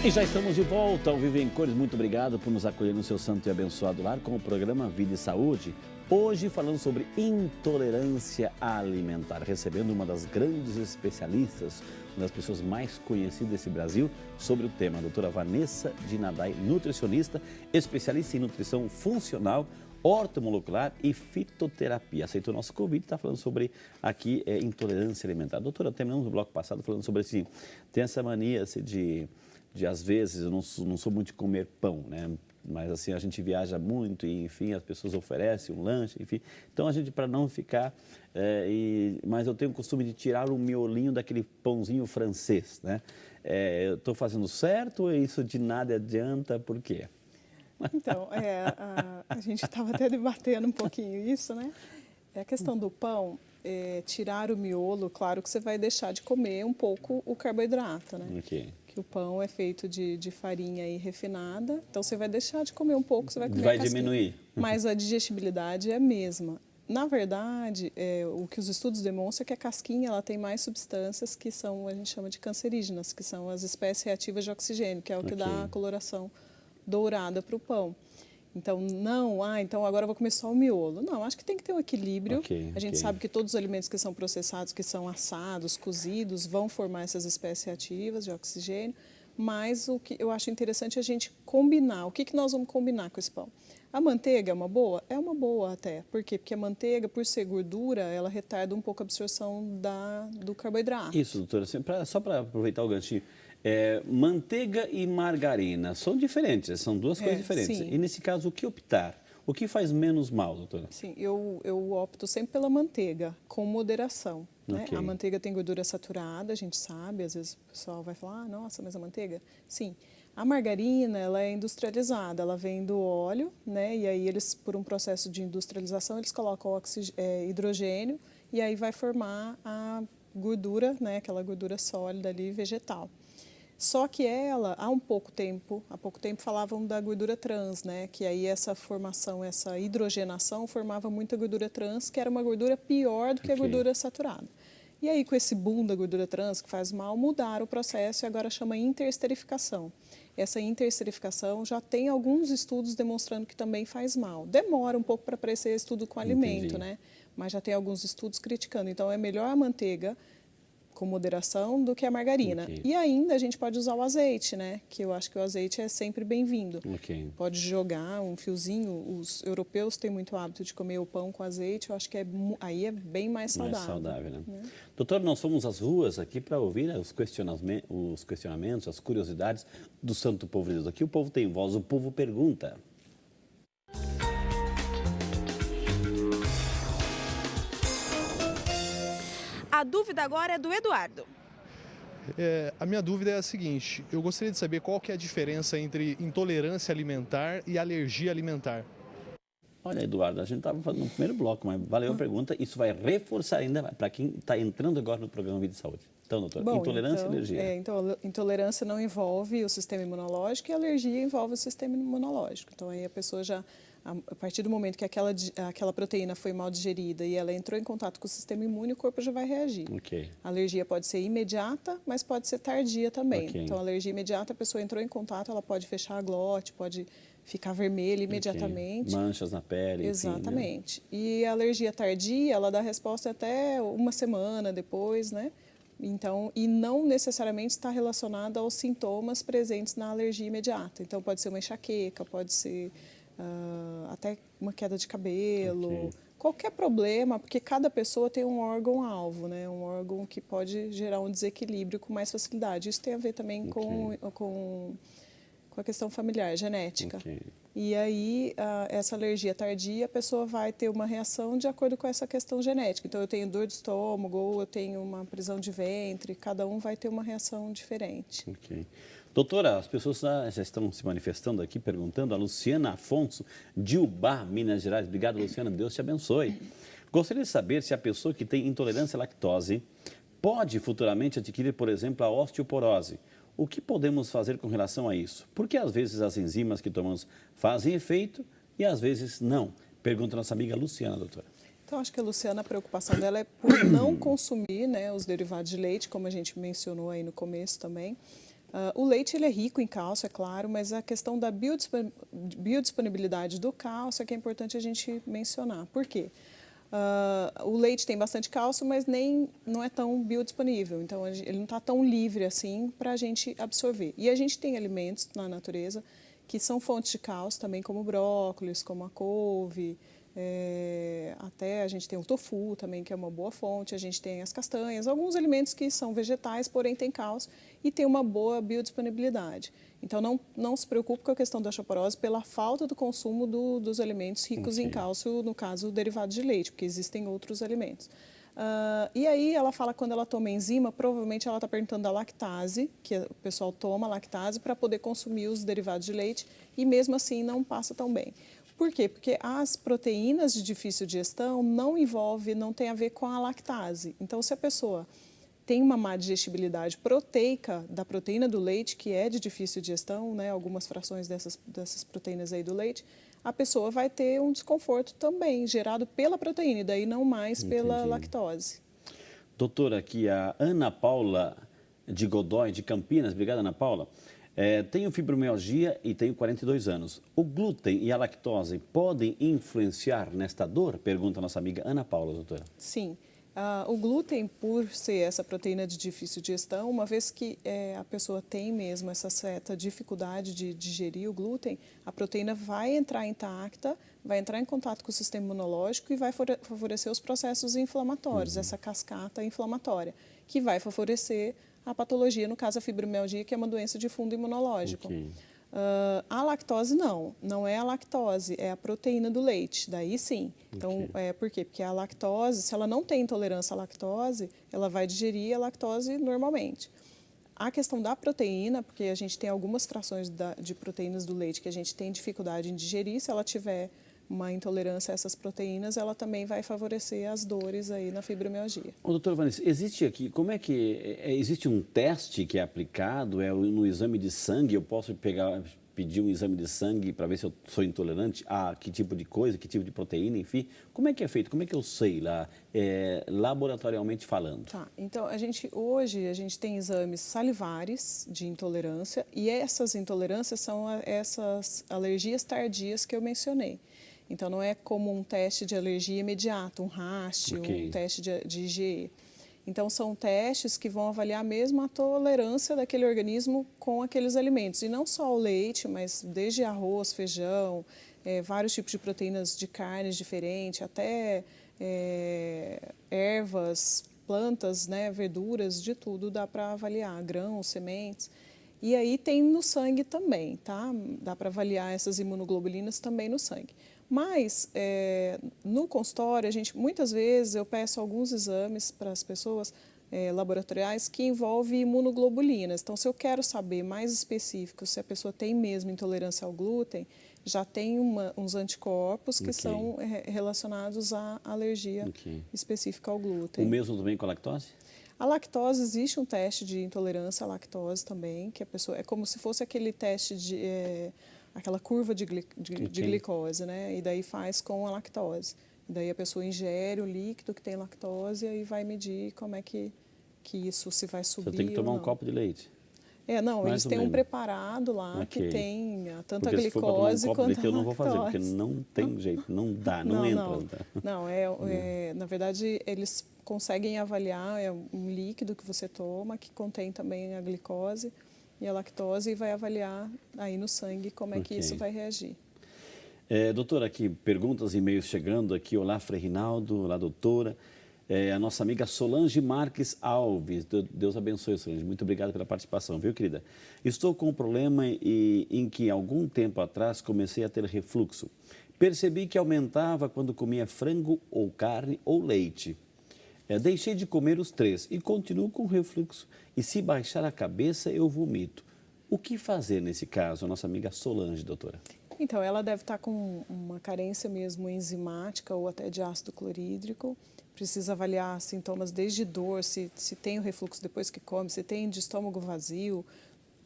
E já estamos de volta ao Viver em Cores. Muito obrigado por nos acolher no seu santo e abençoado lar com o programa Vida e Saúde. Hoje falando sobre intolerância alimentar, recebendo uma das grandes especialistas, uma das pessoas mais conhecidas desse Brasil, sobre o tema, a doutora Vanessa Dinadai, nutricionista, especialista em nutrição funcional, ortomolecular e fitoterapia. Aceitou o nosso convite e está falando sobre aqui intolerância alimentar. Doutora, terminamos no bloco passado falando sobre assim, tem essa mania assim, de às vezes, eu não sou muito de comer pão, né? Mas assim, a gente viaja muito e, enfim, as pessoas oferecem um lanche, enfim. Então, a gente, para não ficar... mas eu tenho o costume de tirar o miolinho daquele pãozinho francês, né? Eu estou fazendo certo ou isso de nada adianta? Por quê? Então, a gente estava até debatendo um pouquinho isso, né? A questão do pão, tirar o miolo, claro que você vai deixar de comer um pouco o carboidrato, né? Ok. Que o pão é feito de farinha aí refinada, então você vai deixar de comer um pouco, você vai comer Vai a casquinha. diminuir. Mas a digestibilidade é a mesma. Na verdade, o que os estudos demonstram é que a casquinha ela tem mais substâncias que são, a gente chama de cancerígenas, que são as espécies reativas de oxigênio, que é o que dá a coloração dourada para o pão. Então, então agora eu vou comer só o miolo. Não, acho que tem que ter um equilíbrio. A gente sabe que todos os alimentos que são processados, que são assados, cozidos, vão formar essas espécies reativas de oxigênio. Mas o que eu acho interessante é a gente combinar. O que nós vamos combinar com esse pão? A manteiga é uma boa? É uma boa até. Por quê? Porque a manteiga, por ser gordura, ela retarda um pouco a absorção do carboidrato. Isso, doutora. Só para aproveitar o ganchinho. Manteiga e margarina são diferentes, são duas coisas diferentes. Sim. E nesse caso, o que optar? O que faz menos mal, doutora? Sim, eu opto sempre pela manteiga, com moderação. Né? A manteiga tem gordura saturada, a gente sabe, às vezes o pessoal vai falar, nossa, mas a manteiga? Sim. A margarina, ela é industrializada, ela vem do óleo, né? E aí eles, por um processo de industrialização, eles colocam hidrogênio e aí vai formar a gordura, né? Aquela gordura sólida ali, vegetal. Só que ela, há pouco tempo falavam da gordura trans, né? Que aí essa formação, essa hidrogenação formava muita gordura trans, que era uma gordura pior do que a gordura saturada. E aí, com esse boom da gordura trans que faz mal, mudaram o processo e agora chama interesterificação. Essa interesterificação já tem alguns estudos demonstrando que também faz mal. Demora um pouco para aparecer estudo com alimento, né? Mas já tem alguns estudos criticando. Então, é melhor a manteiga com moderação do que a margarina. E ainda a gente pode usar o azeite, né? Que eu acho que o azeite é sempre bem-vindo. Pode jogar um fiozinho. Os europeus têm muito hábito de comer o pão com azeite. Eu acho que aí é bem mais saudável. Mais saudável, né? Doutor, nós fomos às ruas aqui para ouvir os questionamentos, as curiosidades do Santo Povo de Deus. Aqui o povo tem voz, o povo pergunta. A dúvida agora é do Eduardo. A minha dúvida é a seguinte, eu gostaria de saber qual que é a diferença entre intolerância alimentar e alergia alimentar. Olha, Eduardo, a gente estava falando no primeiro bloco, mas valeu a pergunta. Isso vai reforçar ainda para quem está entrando agora no programa Vida e Saúde. Então, doutor, intolerância e alergia. Então, intolerância não envolve o sistema imunológico e alergia envolve o sistema imunológico. Então, aí a pessoa já... A partir do momento que aquela proteína foi mal digerida e ela entrou em contato com o sistema imune, o corpo já vai reagir. A alergia pode ser imediata, mas pode ser tardia também. Então, a alergia imediata, a pessoa entrou em contato, ela pode fechar a glote, pode ficar vermelha imediatamente. Manchas na pele. Exatamente. Enfim, né? E a alergia tardia, ela dá resposta até uma semana depois, né? Então, e não necessariamente está relacionada aos sintomas presentes na alergia imediata. Então, pode ser uma enxaqueca, pode ser... até uma queda de cabelo, qualquer problema, porque cada pessoa tem um órgão-alvo, né? Um órgão que pode gerar um desequilíbrio com mais facilidade. Isso tem a ver também com a questão familiar, genética. E aí, essa alergia tardia, a pessoa vai ter uma reação de acordo com essa questão genética. Então, eu tenho dor de estômago, ou eu tenho uma prisão de ventre, cada um vai ter uma reação diferente. Doutora, as pessoas já estão se manifestando aqui, perguntando. A Luciana Afonso, de Ubá, Minas Gerais. Obrigado, Luciana. Deus te abençoe. Gostaria de saber se a pessoa que tem intolerância à lactose pode futuramente adquirir, por exemplo, a osteoporose. O que podemos fazer com relação a isso? Porque às vezes as enzimas que tomamos fazem efeito e às vezes não. Pergunta a nossa amiga Luciana, doutora. Então, acho que a Luciana, a preocupação dela é por não consumir, né, os derivados de leite, como a gente mencionou aí no começo também. O leite ele é rico em cálcio, é claro, mas a questão da biodisponibilidade do cálcio é que é importante a gente mencionar. Por quê? O leite tem bastante cálcio, mas não é tão biodisponível, então ele não está tão livre assim para a gente absorver. E a gente tem alimentos na natureza que são fontes de cálcio também, como o brócolis, como a couve, até a gente tem o tofu também, que é uma boa fonte, a gente tem as castanhas, alguns alimentos que são vegetais, porém têm cálcio e tem uma boa biodisponibilidade. Então, não se preocupe com a questão da osteoporose pela falta do consumo dos alimentos ricos em cálcio, no caso, derivados de leite, porque existem outros alimentos. E aí ela fala quando ela toma enzima, provavelmente ela está perguntando da lactase, que o pessoal toma lactase para poder consumir os derivados de leite e mesmo assim não passa tão bem. Por quê? Porque as proteínas de difícil digestão não tem a ver com a lactase. Então, se a pessoa tem uma má digestibilidade proteica da proteína do leite, que é de difícil digestão, né, algumas frações dessas proteínas aí do leite, a pessoa vai ter um desconforto também gerado pela proteína, e daí não mais pela lactose. Doutora, aqui a Ana Paula de Godoy, de Campinas. Obrigada, Ana Paula. Tenho fibromialgia e tenho 42 anos. O glúten e a lactose podem influenciar nesta dor? Pergunta a nossa amiga Ana Paula, doutora. Sim. O glúten, por ser essa proteína de difícil digestão, uma vez que a pessoa tem mesmo essa certa dificuldade de digerir o glúten, a proteína vai entrar intacta, vai entrar em contato com o sistema imunológico e vai favorecer os processos inflamatórios, essa cascata inflamatória, que vai favorecer a patologia, no caso a fibromialgia, que é uma doença de fundo imunológico. A lactose não é a lactose, é a proteína do leite, daí sim. Então, por quê? Porque a lactose, se ela não tem intolerância à lactose, ela vai digerir a lactose normalmente. A questão da proteína, porque a gente tem algumas frações de proteínas do leite que a gente tem dificuldade em digerir, se ela tiver uma intolerância a essas proteínas, ela também vai favorecer as dores aí na fibromialgia. Doutora Vanessa, existe aqui, como é que, existe um teste que é aplicado, no exame de sangue, eu posso pedir um exame de sangue para ver se eu sou intolerante a que tipo de coisa, que tipo de proteína, enfim. Como é que é feito? Como é que eu sei lá, laboratorialmente falando? Tá, então hoje a gente tem exames salivares de intolerância e essas intolerâncias são essas alergias tardias que eu mencionei. Então, não é como um teste de alergia imediato, um RAST, um teste de IgE. Então, são testes que vão avaliar mesmo a tolerância daquele organismo com aqueles alimentos. E não só o leite, mas desde arroz, feijão, vários tipos de proteínas de carnes diferentes, até ervas, plantas, né, verduras, de tudo dá para avaliar, grãos, sementes. E aí tem no sangue também, tá? Dá para avaliar essas imunoglobulinas também no sangue. Mas, no consultório, muitas vezes eu peço alguns exames para as pessoas laboratoriais que envolvem imunoglobulinas. Então, se eu quero saber mais específico se a pessoa tem mesmo intolerância ao glúten, já tem uns anticorpos que são relacionados à alergia específica ao glúten. O mesmo também com a lactose? A lactose, existe um teste de intolerância à lactose também, que a pessoa, é como se fosse aquele teste aquela curva de glicose, né? E daí faz com a lactose. E daí a pessoa ingere o líquido que tem lactose e vai medir como é que isso se vai subir. Você tem que tomar um copo de leite. Eles têm um preparado lá que tem tanto porque a glicose quanto a lactose. Eu não vou fazer, porque não tem jeito, não dá, não entra. Na verdade, eles conseguem avaliar, um líquido que você toma, que contém também a glicose e a lactose, e vai avaliar aí no sangue como é que isso vai reagir. Doutora, aqui perguntas e e-mails chegando aqui. Olá, Frei Rinaldo, olá, doutora. A nossa amiga Solange Marques Alves. Deus abençoe, Solange. Muito obrigado pela participação, viu, querida? Estou com um problema em que, algum tempo atrás, comecei a ter refluxo. Percebi que aumentava quando comia frango ou carne ou leite. Deixei de comer os três e continuo com refluxo. E se baixar a cabeça, eu vomito. O que fazer nesse caso, a nossa amiga Solange, doutora? Então, ela deve estar com uma carência mesmo enzimática ou até de ácido clorídrico. Precisa avaliar sintomas desde dor, se tem o refluxo depois que come, se tem de estômago vazio,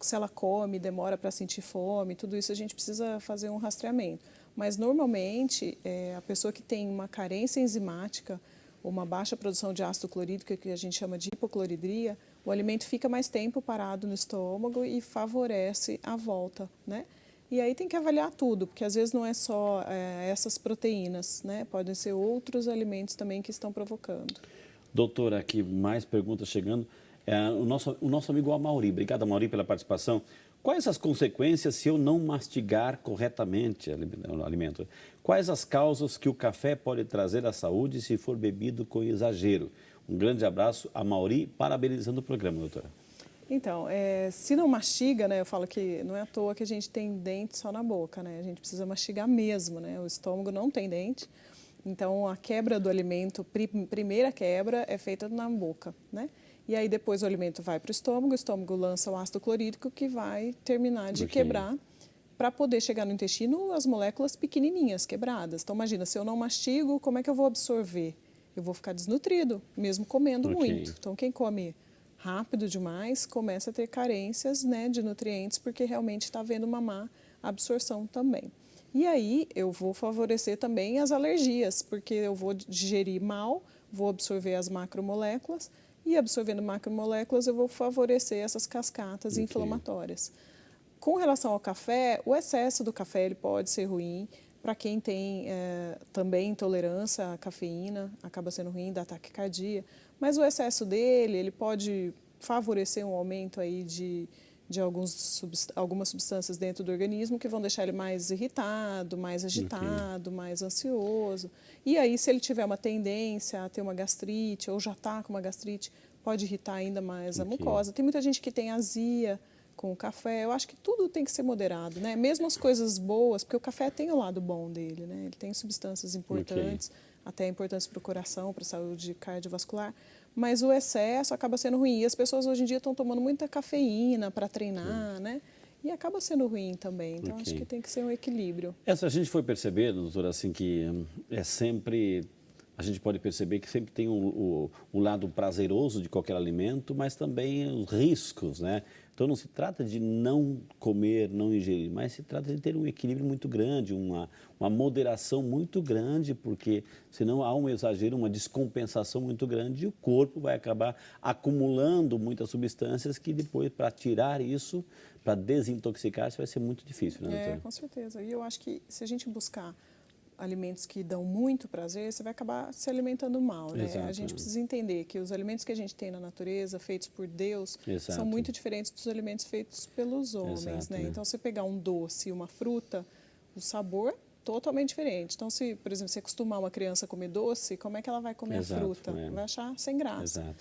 se ela come, demora para sentir fome, tudo isso a gente precisa fazer um rastreamento. Mas, normalmente, a pessoa que tem uma carência enzimática uma baixa produção de ácido clorídrico, que a gente chama de hipocloridria, o alimento fica mais tempo parado no estômago e favorece a volta, né? E aí tem que avaliar tudo, porque às vezes não é só essas proteínas, né? Podem ser outros alimentos também que estão provocando. Doutora, aqui mais perguntas chegando. O nosso amigo Amauri, obrigado Amauri pela participação. Quais as consequências se eu não mastigar corretamente o alimento? Quais as causas que o café pode trazer à saúde se for bebido com exagero? Um grande abraço, Amauri, parabenizando o programa, doutora. Então, se não mastiga, né, eu falo que não é à toa que a gente tem dente só na boca, né? A gente precisa mastigar mesmo, né? O estômago não tem dente. Então, a quebra do alimento, primeira quebra, é feita na boca, né? E aí depois o alimento vai para o estômago lança o ácido clorídrico que vai terminar de quebrar para poder chegar no intestino as moléculas pequenininhas, quebradas. Então, imagina, se eu não mastigo, como é que eu vou absorver? Eu vou ficar desnutrido, mesmo comendo muito. Então, quem come rápido demais começa a ter carências, né, de nutrientes, porque realmente está havendo uma má absorção também. E aí eu vou favorecer também as alergias, porque eu vou digerir mal, vou absorver as macromoléculas, e absorvendo macromoléculas eu vou favorecer essas cascatas inflamatórias. Com relação ao café, o excesso do café ele pode ser ruim. Para quem tem também intolerância à cafeína, acaba sendo ruim, dá taquicardia. Mas o excesso dele, ele pode favorecer um aumento aí de algumas substâncias dentro do organismo que vão deixar ele mais irritado, mais agitado, mais ansioso. E aí, se ele tiver uma tendência a ter uma gastrite ou já está com uma gastrite, pode irritar ainda mais a mucosa. Tem muita gente que tem azia com o café. Eu acho que tudo tem que ser moderado, né? Mesmo as coisas boas, porque o café tem o lado bom dele, né? Ele tem substâncias importantes, até importantes para o coração, para a saúde cardiovascular. Mas o excesso acaba sendo ruim. E as pessoas hoje em dia estão tomando muita cafeína para treinar, né? E acaba sendo ruim também. Então, acho que tem que ser um equilíbrio. A gente foi perceber, doutora, assim, que é sempre... A gente pode perceber que sempre tem o lado prazeroso de qualquer alimento, mas também os riscos, né? Então, não se trata de não comer, não ingerir, mas se trata de ter um equilíbrio muito grande, uma moderação muito grande, porque senão há um exagero, uma descompensação muito grande e o corpo vai acabar acumulando muitas substâncias que depois, para tirar isso, para desintoxicar, isso vai ser muito difícil, né, doutora? Com certeza. E eu acho que se a gente buscar alimentos que dão muito prazer, você vai acabar se alimentando mal, né? Exato, a gente precisa entender que os alimentos que a gente tem na natureza, feitos por Deus, são muito diferentes dos alimentos feitos pelos homens, né? Então, você pegar um doce e uma fruta, o sabor totalmente diferente. Então, se, por exemplo, você acostumar uma criança a comer doce, como é que ela vai comer a fruta? Vai achar sem graça.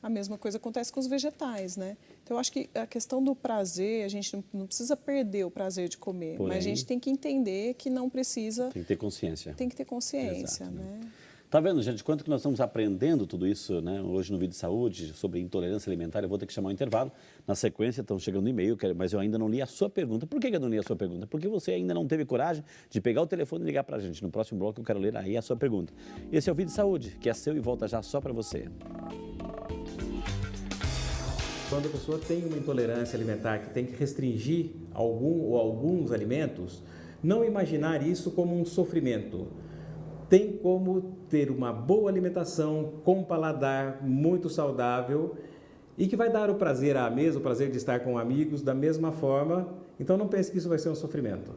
A mesma coisa acontece com os vegetais, né? Então, eu acho que a questão do prazer, a gente não precisa perder o prazer de comer, mas a gente tem que entender que não precisa... Tem que ter consciência. Tem que ter consciência, né? Tá vendo, gente, quanto que nós estamos aprendendo tudo isso, né, hoje no Vídeo de Saúde, sobre intolerância alimentar. Eu vou ter que chamar um intervalo. Na sequência, estão chegando e-mail, mas eu ainda não li a sua pergunta. Por que eu não li a sua pergunta? Porque você ainda não teve coragem de pegar o telefone e ligar para a gente. No próximo bloco, eu quero ler aí a sua pergunta. Esse é o Vídeo de Saúde, que é seu e volta já só para você. Quando a pessoa tem uma intolerância alimentar que tem que restringir algum ou alguns alimentos, não imaginar isso como um sofrimento. Tem como ter uma boa alimentação com paladar muito saudável e que vai dar o prazer à mesa, o prazer de estar com amigos da mesma forma. Então não pense que isso vai ser um sofrimento.